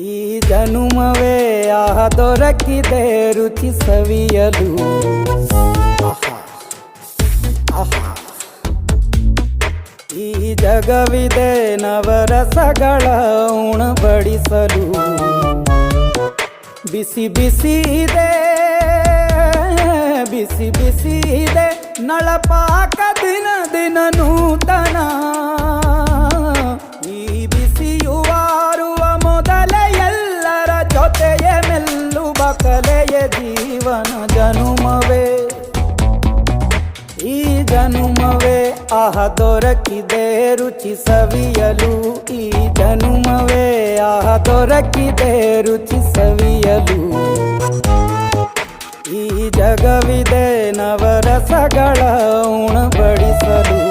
ಈ ಜನುಮವೇ ಆಹ ದೊರಕಿದೆ ರುಚಿ ಸವಿಯಲು. ಈ ಜಗವಿದೆ ನವರಸಗಳ ಉಣಬಡಿಸಲು. ಬಿಸಿ ಬಿಸಿ ಇದೆ, ಬಿಸಿ ಬಿಸಿ ಇದೆ ನಳಪಾಕ ದಿನ ದಿನ ನೂತನ. ಈ ಬಿಸಿಯುವಾರುವ ಮೊದಲೇ ಎಲ್ಲರ ಜೊತೆಯೇ ಮೆಲ್ಲುವ ಕಲೆಯ ಜೀವನ ಜನುಮವೇ. ಈ ಜನುಮವೇ ಆಹ ದೊರಕಿದೆ ರುಚಿ ಸವಿಯಲು. ಈ ಜನುಮವೇ ಆಹ ದೊರಕಿದೆ ರುಚಿ ಸವಿಯಲು. ಈ ಜಗವಿದೆ ನವರಸಗಳ ಉಣಬಡಿಸಲು.